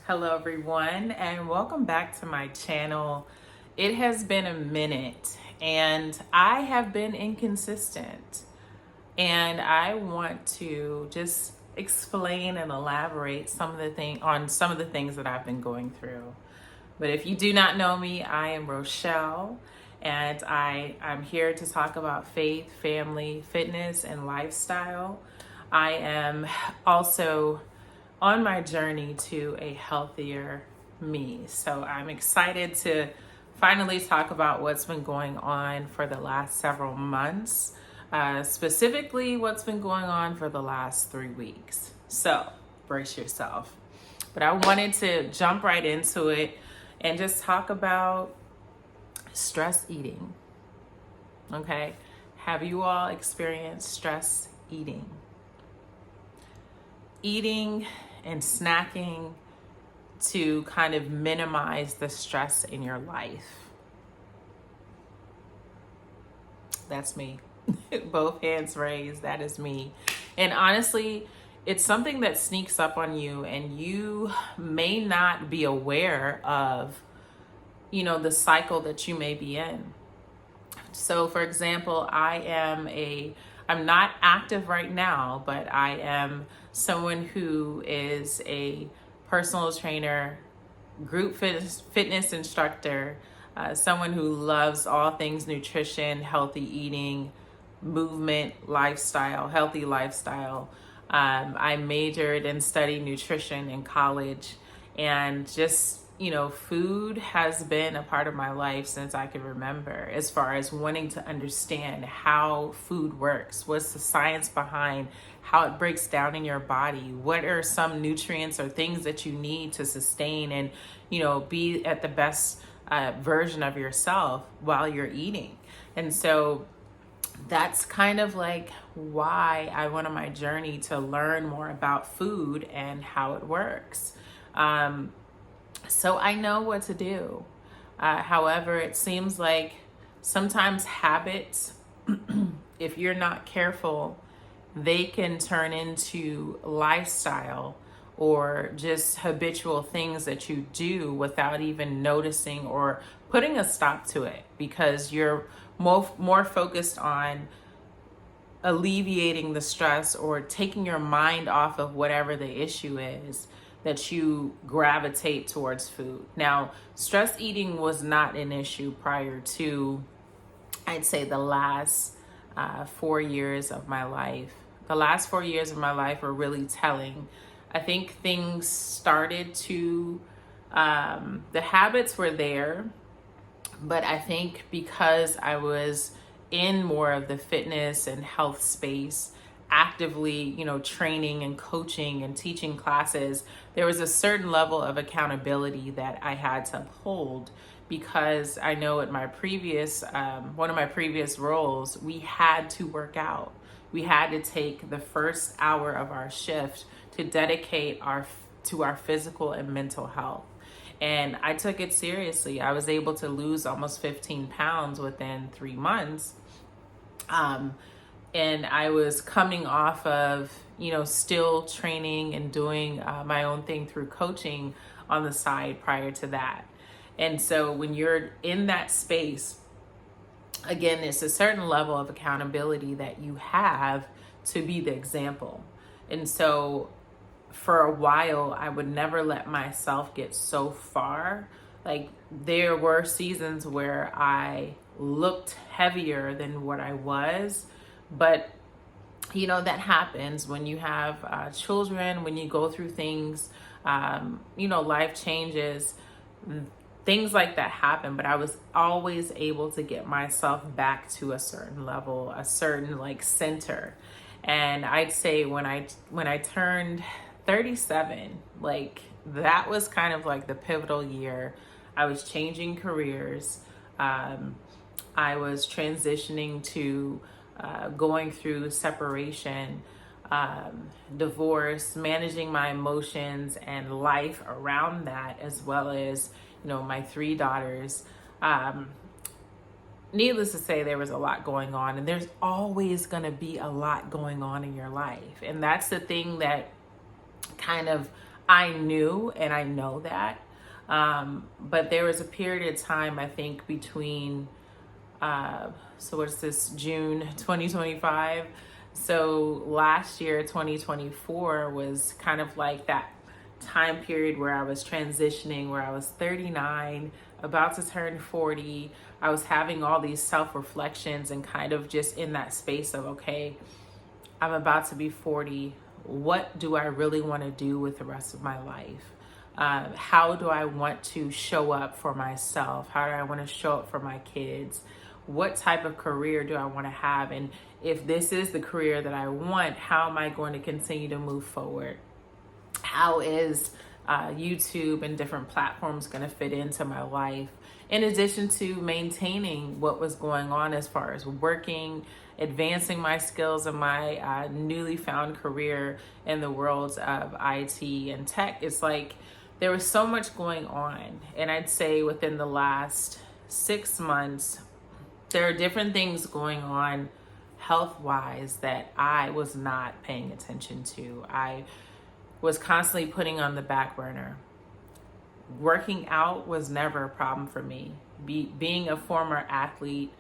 Hello everyone and welcome back to my channel. It has been a minute and I have been inconsistent, and I want to just explain and elaborate some of the things that I've been going through. But if you do not know me, I am Rochelle, and I'm here to talk about faith, family, fitness, and lifestyle. I am also on my journey to a healthier me. So I'm excited to finally talk about what's been going on for the last several months, specifically what's been going on for the last 3 weeks. So brace yourself. But I wanted to jump right into it and just talk about stress eating. Okay? Have you all experienced stress eating? Eating and snacking to kind of minimize the stress in your life. That's me. Both hands raised. That is me. And honestly, it's something that sneaks up on you and you may not be aware of, the cycle that you may be in. So for example, I'm not active right now, but I am someone who is a personal trainer, group fitness instructor, someone who loves all things nutrition, healthy eating, movement, lifestyle, healthy lifestyle. I majored and studied nutrition in college, and just food has been a part of my life since I can remember, as far as wanting to understand how food works. What's the science behind how it breaks down in your body? What are some nutrients or things that you need to sustain and, be at the best version of yourself while you're eating? And so that's kind of like why I went on my journey to learn more about food and how it works. So I know what to do. However, it seems like sometimes habits, if you're not careful, they can turn into lifestyle or just habitual things that you do without even noticing or putting a stop to it, because you're more focused on alleviating the stress or taking your mind off of whatever the issue is, that you gravitate towards food. Now, stress eating was not an issue prior to, I'd say, the last 4 years of my life. The last 4 years of my life were really telling. I think things started to, the habits were there, but I think because I was in more of the fitness and health space, actively, training and coaching and teaching classes, there was a certain level of accountability that I had to uphold, because I know at my previous, one of my previous roles, we had to work out. We had to take the first hour of our shift to dedicate to our physical and mental health. And I took it seriously. I was able to lose almost 15 pounds within 3 months. And I was coming off of, still training and doing my own thing through coaching on the side prior to that. And so when you're in that space, again, it's a certain level of accountability that you have to be the example. And so for a while, I would never let myself get so far. Like, there were seasons where I looked heavier than what I was, but that happens when you have children, when you go through things, life changes, things like that happen. But I was always able to get myself back to a certain level, a certain center. And I'd say when I turned 37, that was kind of like the pivotal year. I was changing careers. I was transitioning to going through separation, divorce, managing my emotions and life around that, as well as, my 3 daughters. Needless to say, there was a lot going on, and there's always going to be a lot going on in your life. And that's the thing that kind of I knew and I know that. But there was a period of time, I think, between, so what's this, June 2025? So last year, 2024, was kind of like that time period where I was transitioning, where I was 39, about to turn 40. I was having all these self reflections and kind of just in that space of, okay, I'm about to be 40. What do I really want to do with the rest of my life? How do I want to show up for myself? How do I want to show up for my kids? What type of career do I want to have? And if this is the career that I want, how am I going to continue to move forward? How is YouTube and different platforms going to fit into my life? In addition to maintaining what was going on as far as working, advancing my skills in my newly found career in the worlds of IT and tech, it's like there was so much going on. And I'd say within the last 6 months, there are different things going on health-wise that I was not paying attention to. I was constantly putting on the back burner. Working out was never a problem for me. Being a former athlete,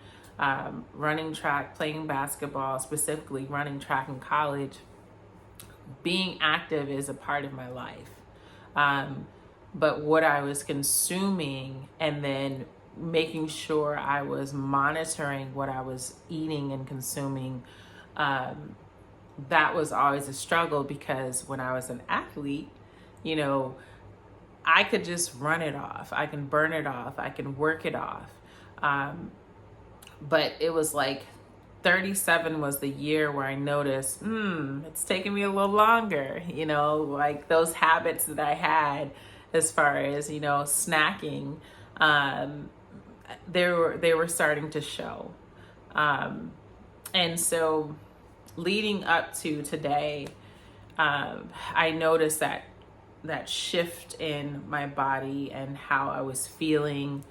running track, playing basketball, specifically running track in college, being active is a part of my life. But what I was consuming and then making sure I was monitoring what I was eating and consuming, that was always a struggle, because when I was an athlete, you know, I could just run it off. I can burn it off. I can work it off. But it was like 37 was the year where I noticed, it's taking me a little longer, you know, like those habits that I had as far as, you know, snacking, they were starting to show. And so leading up to today, I noticed that shift in my body and how I was feeling.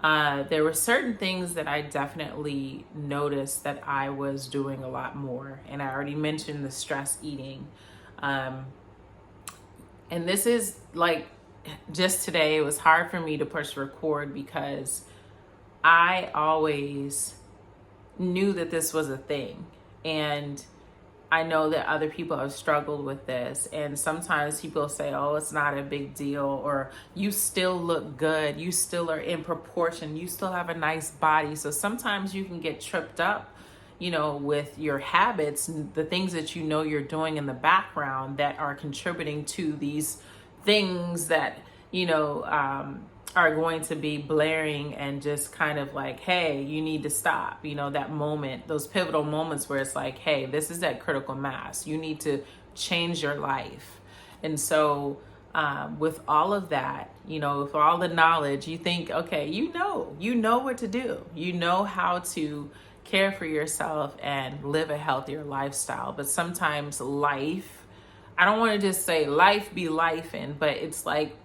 There were certain things that I definitely noticed that I was doing a lot more. And I already mentioned the stress eating. And this is like, just today, it was hard for me to push record because I always knew that this was a thing. And I know that other people have struggled with this, and sometimes people say, oh, it's not a big deal, or you still look good, you still are in proportion, you still have a nice body. So sometimes you can get tripped up, you know, with your habits, the things that you know you're doing in the background that are contributing to these things that, you know, are going to be blaring and just kind of like, hey, you need to stop. You know, that moment, those pivotal moments where it's like, hey, this is that critical mass. You need to change your life. And so with all of that, you know, with all the knowledge, you think, okay, you know what to do. You know how to care for yourself and live a healthier lifestyle. But sometimes life, I don't want to just say life be lifing, but it's like,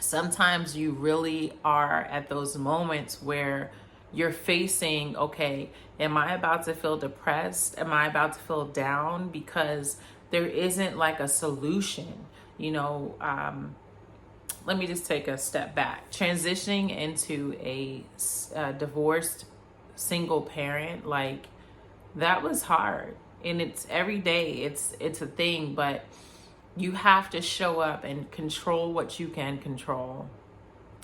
sometimes you really are at those moments where you're facing, okay, am I about to feel depressed? Am I about to feel down? Because there isn't like a solution, you know. Let me just take a step back. Transitioning into a divorced single parent, like that was hard. And it's every day, it's a thing, but you have to show up and control what you can control.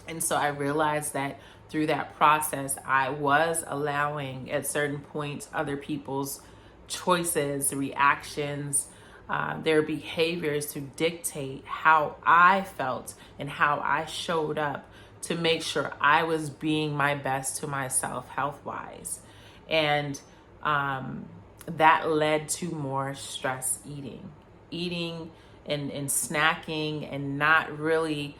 And so I realized that through that process, I was allowing at certain points other people's choices, reactions, their behaviors to dictate how I felt and how I showed up to make sure I was being my best to myself health-wise. And that led to more stress eating and snacking, and not really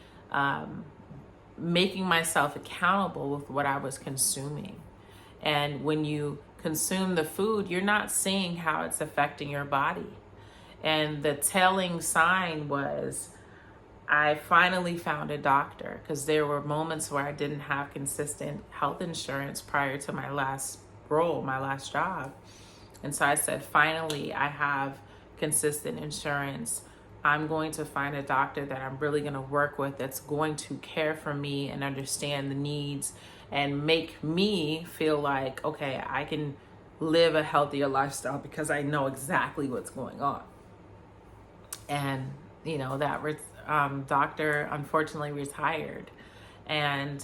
making myself accountable with what I was consuming. And when you consume the food, you're not seeing how it's affecting your body. And the telling sign was, I finally found a doctor, because there were moments where I didn't have consistent health insurance prior to my last role, my last job. And so I said, finally, I have consistent insurance I'm going to find a doctor that I'm really going to work with that's going to care for me and understand the needs and make me feel like, okay, I can live a healthier lifestyle because I know exactly what's going on. And, that doctor unfortunately retired. And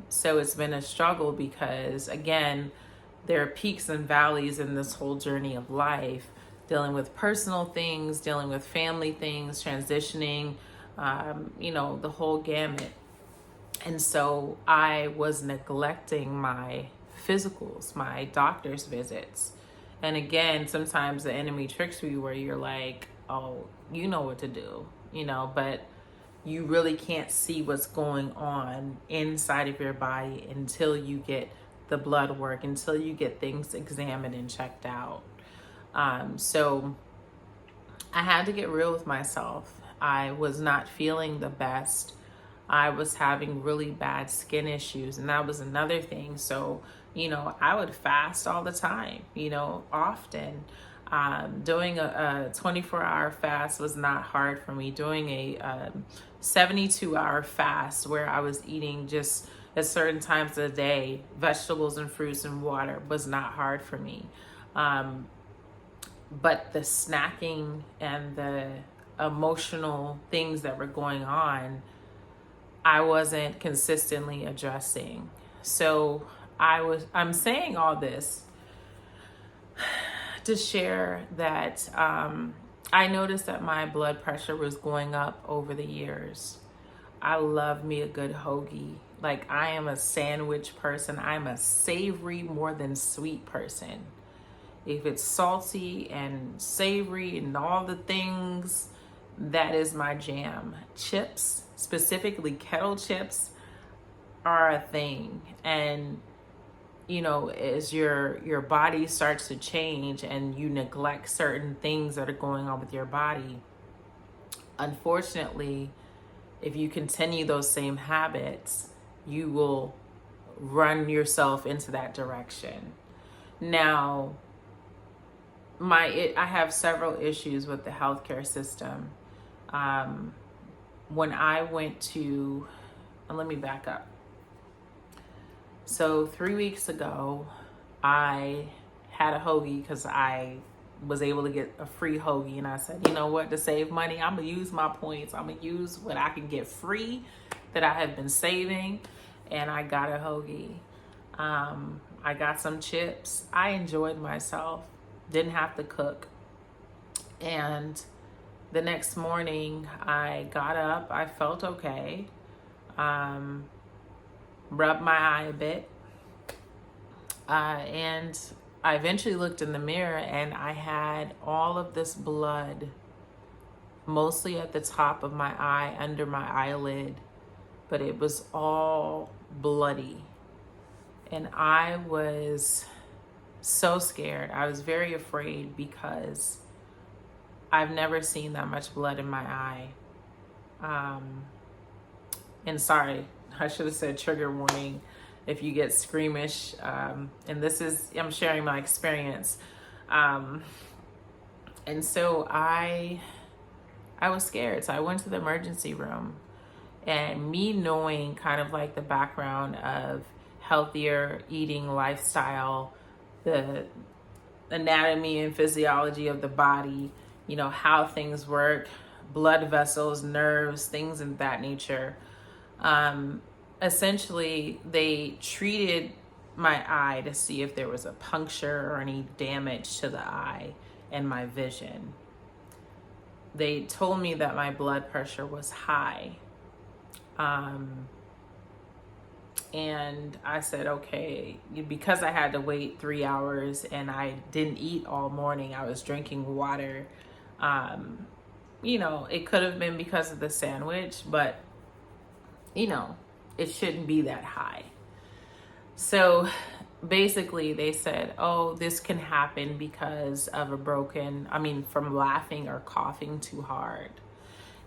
so it's been a struggle because, again, there are peaks and valleys in this whole journey of life, dealing with personal things, dealing with family things, transitioning, the whole gamut. And so I was neglecting my physicals, my doctor's visits. And again, sometimes the enemy tricks you where you're like, oh, you know what to do, but you really can't see what's going on inside of your body until you get the blood work, until you get things examined and checked out. So I had to get real with myself. I was not feeling the best. I was having really bad skin issues, and that was another thing. So, I would fast all the time, often. Doing a 24-hour fast was not hard for me. Doing a 72-hour fast where I was eating just at certain times of the day, vegetables and fruits and water, was not hard for me. But the snacking and the emotional things that were going on, I wasn't consistently addressing. So I'm saying all this to share that I noticed that my blood pressure was going up over the years. I love me a good hoagie. Like, I am a sandwich person. I'm a savory more than sweet person. If it's salty and savory and all the things, that is my jam. Chips, specifically kettle chips, are a thing. And as your body starts to change and you neglect certain things that are going on with your body, unfortunately, if you continue those same habits, you will run yourself into that direction. Now, I have several issues with the healthcare system. When I went to, let me back up. So 3 weeks ago, I had a hoagie because I was able to get a free hoagie. And I said, you know what, to save money, I'm going to use my points. I'm going to use what I can get free that I have been saving. And I got a hoagie. I got some chips. I enjoyed myself. Didn't have to cook. And the next morning, I got up. I felt okay. Rubbed my eye a bit. And I eventually looked in the mirror and I had all of this blood, mostly at the top of my eye, under my eyelid, but it was all bloody. And I was so scared. I was very afraid because I've never seen that much blood in my eye. And sorry, I should have said trigger warning if you get squeamish. And this is, I'm sharing my experience. And so I was scared. So I went to the emergency room, and me knowing kind of like the background of healthier eating lifestyle, the anatomy and physiology of the body, how things work, blood vessels, nerves, things of that nature. Essentially, they treated my eye to see if there was a puncture or any damage to the eye and my vision. They told me that my blood pressure was high. And I said, okay, because I had to wait 3 hours and I didn't eat all morning, I was drinking water. It could have been because of the sandwich, but it shouldn't be that high. So basically they said, oh, this can happen because of from laughing or coughing too hard.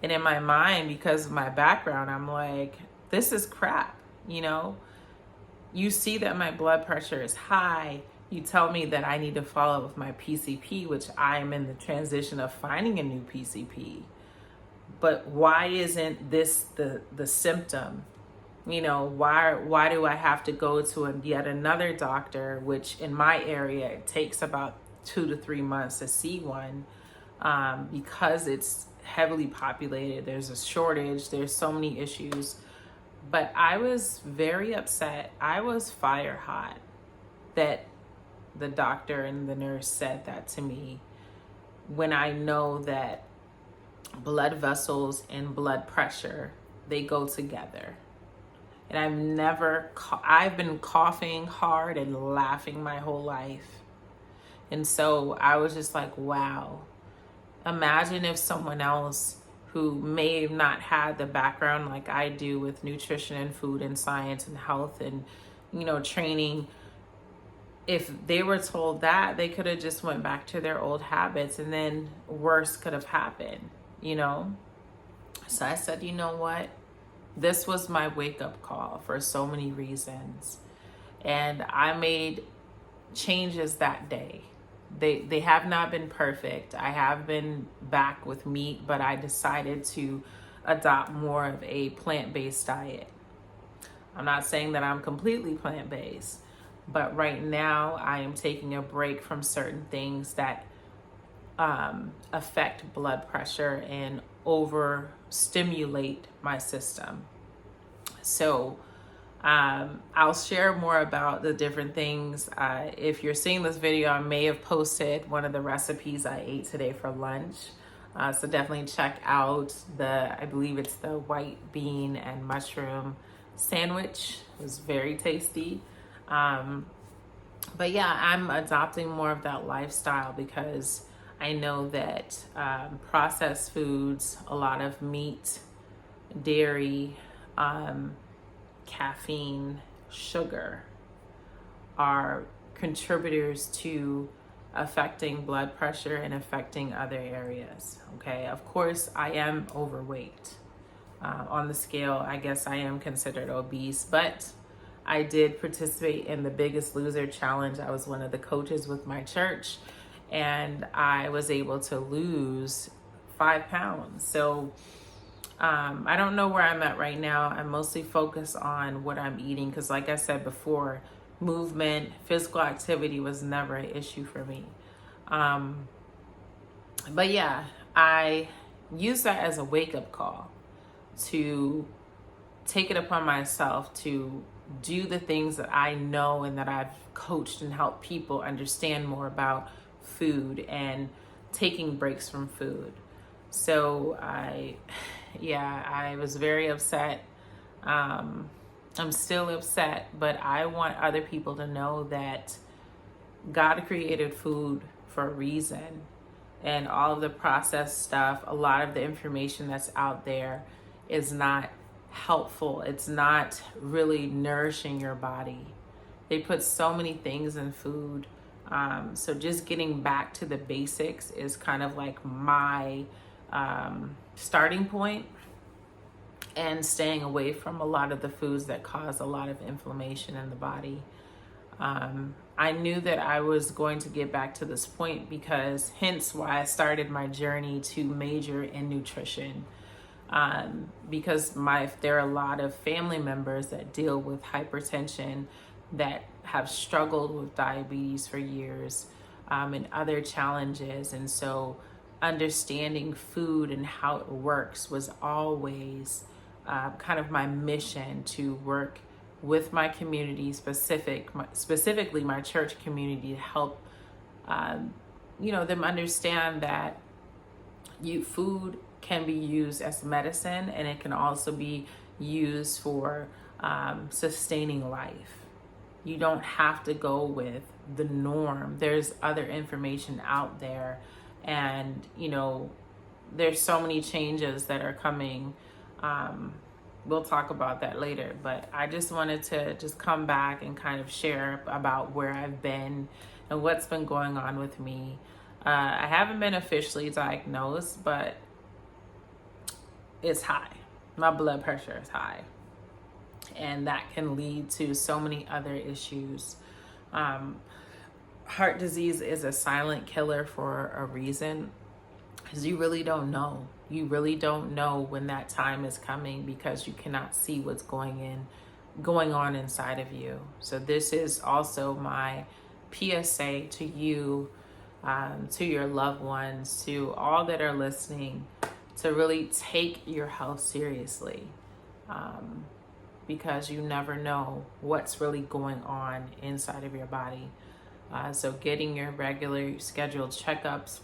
And in my mind, because of my background, I'm like, this is crap. You see that my blood pressure is high. You tell me that I need to follow up with my PCP, which I am in the transition of finding a new PCP. but why isn't this the symptom? You know, why do I have to go to yet another doctor, which in my area it takes about 2 to 3 months to see one, because it's heavily populated. There's a shortage. There's so many issues. But I was very upset. I was fire hot that the doctor and the nurse said that to me, when I know that blood vessels and blood pressure, they go together. And I've been coughing hard and laughing my whole life. And so I was just like, wow, imagine if someone else who may have not had the background like I do with nutrition and food and science and health and, you know, training, if they were told that, they could have just went back to their old habits, and then worse could have happened, you know? So I said, you know what? This was my wake-up call for so many reasons. And I made changes that day. They have not been perfect. I have been back with meat, but I decided to adopt more of a plant-based diet. I'm not saying that I'm completely plant-based, but right now I am taking a break from certain things that affect blood pressure and overstimulate my system. So I'll share more about the different things. If you're seeing this video, I may have posted one of the recipes I ate today for lunch. So definitely check out I believe it's the white bean and mushroom sandwich. It was very tasty. But yeah, I'm adopting more of that lifestyle because I know that processed foods, a lot of meat, dairy, caffeine, sugar are contributors to affecting blood pressure and affecting other areas. Okay, of course, I am overweight. On the scale, I guess I am considered obese, but I did participate in the Biggest Loser Challenge. I was one of the coaches with my church, and I was able to lose 5 pounds. So I don't know where I'm at right now. I'm mostly focused on what I'm eating because, like I said before, movement, physical activity was never an issue for me. But yeah, I use that as a wake-up call to take it upon myself to do the things that I know and that I've coached and helped people understand more about food and taking breaks from food. So I was very upset. I'm still upset, but I want other people to know that God created food for a reason. And all of the processed stuff, a lot of the information that's out there is not helpful. It's not really nourishing your body. They put so many things in food. So just getting back to the basics is kind of like my starting point, and staying away from a lot of the foods that cause a lot of inflammation in the body. I knew that I was going to get back to this point because hence why I started my journey to major in nutrition. Because there are a lot of family members that deal with hypertension that have struggled with diabetes for years, and other challenges. And so understanding food and how it works was always kind of my mission, to work with my community, specifically my church community, to help them understand that food can be used as medicine, and it can also be used for sustaining life. You don't have to go with the norm. There's other information out there, and there's so many changes that are coming. We'll talk about that later, but I just wanted to just come back and kind of share about where I've been and what's been going on with me. I haven't been officially diagnosed, but it's high. My blood pressure is high, and that can lead to so many other issues. Heart disease is a silent killer for a reason. because you really don't know. You really don't know when that time is coming, because you cannot see what's going on inside of you. So this is also my PSA to you, to your loved ones, to all that are listening, to really take your health seriously, because you never know what's really going on inside of your body. So getting your regular scheduled checkups,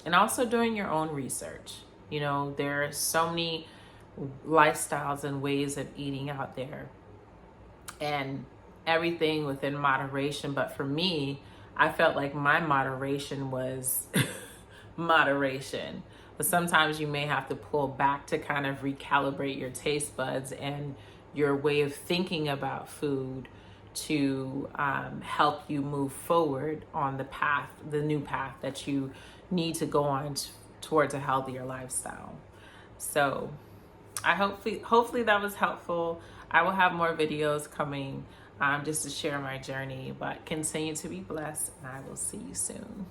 and also doing your own research. You know, there are so many lifestyles and ways of eating out there, and everything within moderation. But for me, I felt like my moderation was moderation. But sometimes you may have to pull back to kind of recalibrate your taste buds and your way of thinking about food to help you move forward on the path, the new path that you need to go on towards a healthier lifestyle. So hopefully that was helpful. I will have more videos coming just to share my journey, but continue to be blessed, and I will see you soon.